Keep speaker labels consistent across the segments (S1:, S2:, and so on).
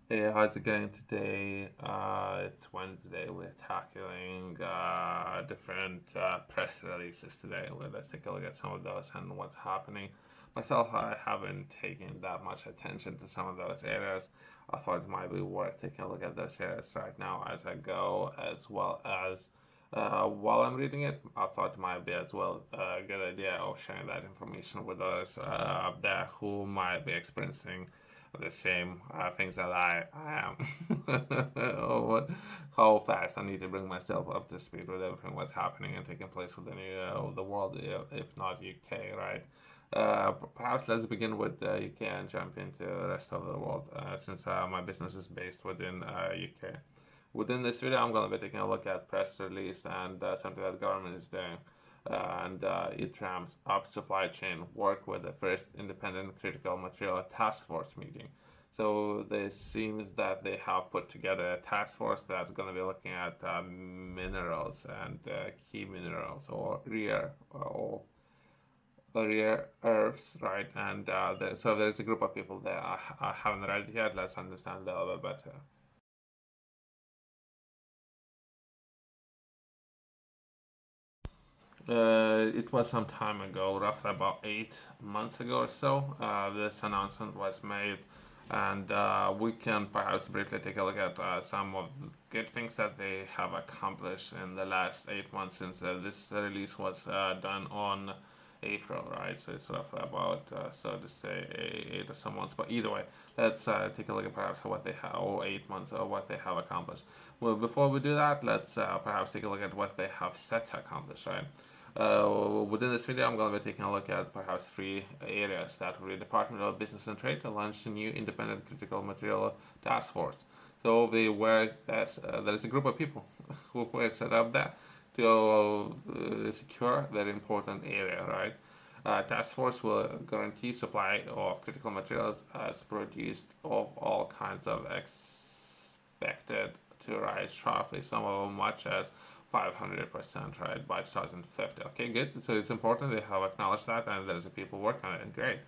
S1: Hey, how's it going today? It's Wednesday. We're tackling different press releases today. Let's take a look at some of those and what's happening. Myself, I haven't taken that much attention to some of those areas. I thought it might be worth taking a look at those areas right now as I go, as well as while I'm reading it. I thought it might be as well a good idea of sharing that information with others up there who might be experiencing the same things that I am. How fast I need to bring myself up to speed with everything what's happening and taking place within the world, if not UK, right? Perhaps let's begin with UK and jump into the rest of the world, since my business is based within UK. Within this video, I'm going to be taking a look at press release and something that the government is doing. And it ramps up supply chain work with the first independent critical material task force meeting. So this seems that they have put together a task force that's going to be looking at minerals and key minerals or rare earths, right? And so there's a group of people there. I haven't read it yet. Let's understand a little bit better. It was some time ago, roughly about 8 months ago or so. This announcement was made, and we can perhaps briefly take a look at some of the good things that they have accomplished in the last 8 months since this release was done on April, right? So it's roughly about, so to say, 8 or some months. But either way, let's take a look at perhaps what they have, or 8 months, or what they have accomplished. Well, before we do that, let's perhaps take a look at what they have set to accomplish, right? Within this video, I'm going to be taking a look at perhaps three areas that will be Department of Business and Trade to launch a new independent critical material task force. So they were there is a group of people who were set up there to secure that important area, right? Task force will guarantee supply of critical materials as produced of all kinds of expected to rise sharply, some of them much as 500%, right, by 2050. Okay, good. So it's important they have acknowledged that, and there's a people working on it. Great.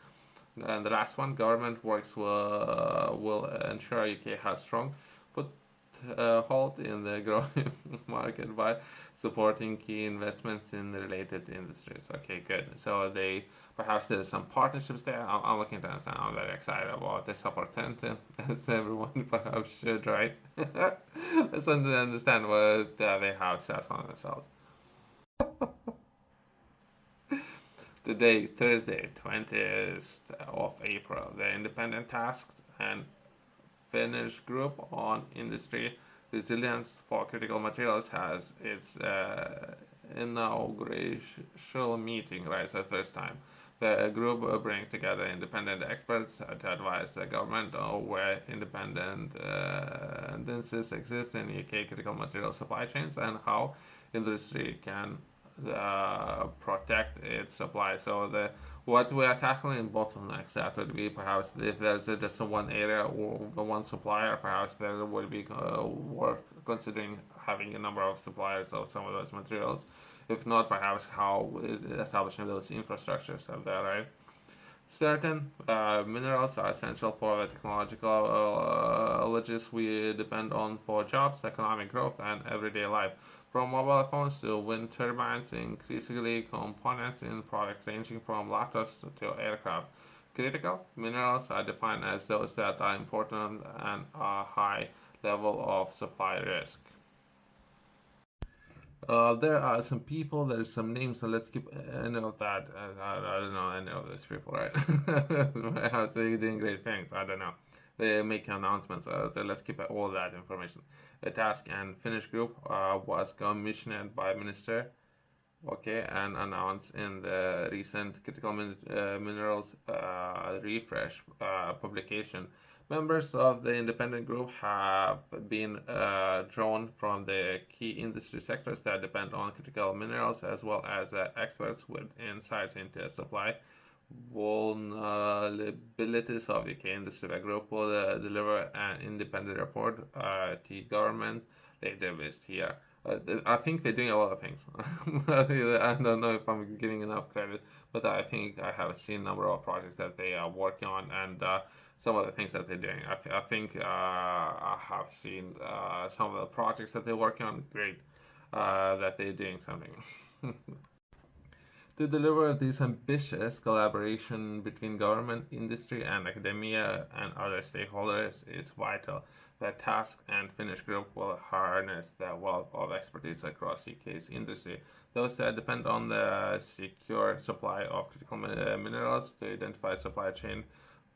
S1: And the last one, government works will ensure UK has strong foothold in the growing market by supporting key investments in the related industries. Okay, good. So they perhaps there's some partnerships there. I'm looking to understand. I'm very excited about this opportunity, as everyone perhaps should, right? Let's understand what they have set for themselves. Today, Thursday, 20th of April, the Independent Tasks and Finnish Group on Industry Resilience for Critical Materials has its inaugural meeting, right? So first time. The group brings together independent experts to advise the government on where independent tendencies exist in UK critical material supply chains and how industry can protect its supply. So the what we are tackling bottlenecks, that would be perhaps if there's just one area or one supplier, perhaps there would be worth considering having a number of suppliers of some of those materials. If not, perhaps how establishing those infrastructures are there, right? Certain minerals are essential for the technological logis we depend on for jobs, economic growth, and everyday life. From mobile phones to wind turbines, increasingly components in products ranging from laptops to aircraft. Critical minerals are defined as those that are important and a high level of supply risk. There are some people, there's some names, so let's keep any of that. I don't know any of those people, right? Perhaps they're doing great things. I don't know. They make announcements. So let's keep all that information. The task and Finnish group was commissioned by Minister, okay, and announced in the recent critical minerals refresh publication. Members of the independent group have been drawn from the key industry sectors that depend on critical minerals, as well as experts with insights into supply vulnerabilities of the UK industry. The group will deliver an independent report to government later this year. I think they're doing a lot of things. I don't know if I'm giving enough credit, but I think I have seen a number of projects that they are working on, and some of the things that they're doing. I think I have seen some of the projects that they're working on. Great that they're doing something. To deliver this ambitious collaboration between government, industry, and academia and other stakeholders, it's vital that Task and Finnish Group will harness the wealth of expertise across UK's industry. Those that depend on the secure supply of critical minerals to identify supply chain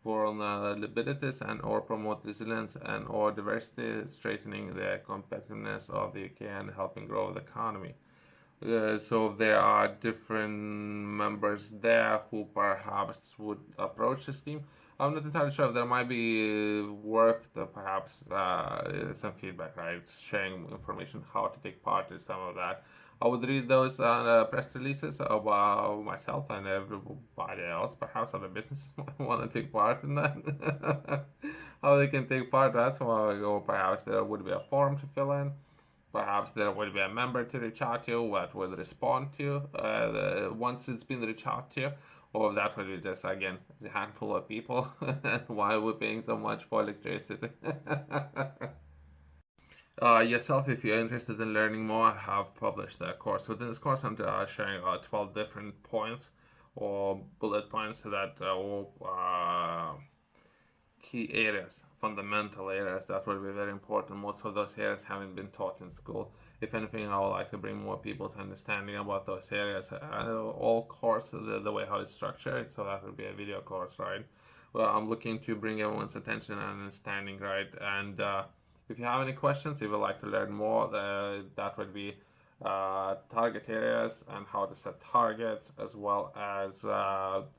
S1: vulnerabilities and or promote resilience and or diversity, strengthening the competitiveness of the UK and helping grow the economy. So there are different members there who perhaps would approach this team. I'm not entirely sure if there might be worth perhaps some feedback, right? Sharing information how to take part in some of that. I would read those press releases about myself and everybody else, perhaps other businesses might want to take part in that. How they can take part, that's why, or perhaps there would be a form to fill in. Perhaps there will be a member to reach out to that will respond to once it's been reached out to, or that will be just again a handful of people. Why we're paying so much for electricity? Yourself, if you're interested in learning more, I have published a course. Within this course, I'm sharing 12 different points or bullet points that will key areas, fundamental areas that will be very important. Most of those areas haven't been taught in school. If anything, I would like to bring more people to understanding about those areas. All course, the way how it's structured, so that will be a video course, right? Well, I'm looking to bring everyone's attention and understanding, right? And if you have any questions, if you'd like to learn more, that would be target areas and how to set targets, as well as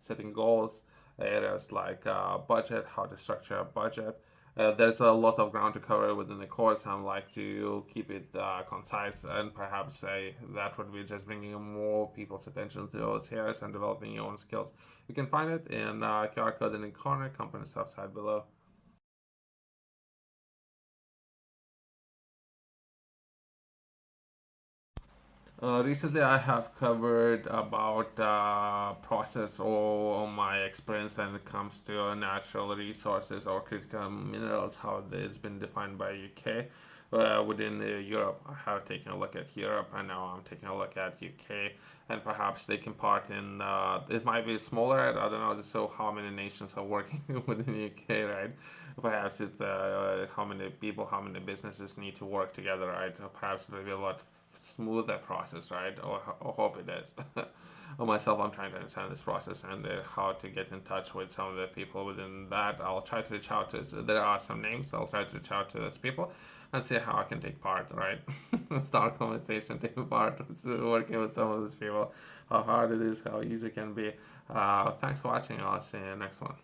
S1: setting goals, areas like budget, how to structure a budget. There's a lot of ground to cover within the course. I like to keep it concise and perhaps say that would be just bringing more people's attention to those areas and developing your own skills. You can find it in QR code in the corner, company's website below. Recently, I have covered about process or my experience when it comes to natural resources or critical minerals, how it's been defined by UK. Within Europe, I have taken a look at Europe, and now I'm taking a look at UK, and perhaps taking part in. It might be smaller. I don't know. So how many nations are working within UK, right? Perhaps it's how many people, how many businesses need to work together, right? Perhaps it will be a lot smooth that process, right? Or hope it is. Myself, I'm trying to understand this process and how to get in touch with some of the people within that. I'll try to reach out to. There are some names. I'll try to reach out to those people and see how I can take part. Right? Start conversation, take part, working with some of those people. How hard it is, how easy it can be. Thanks for watching. I'll see you next one.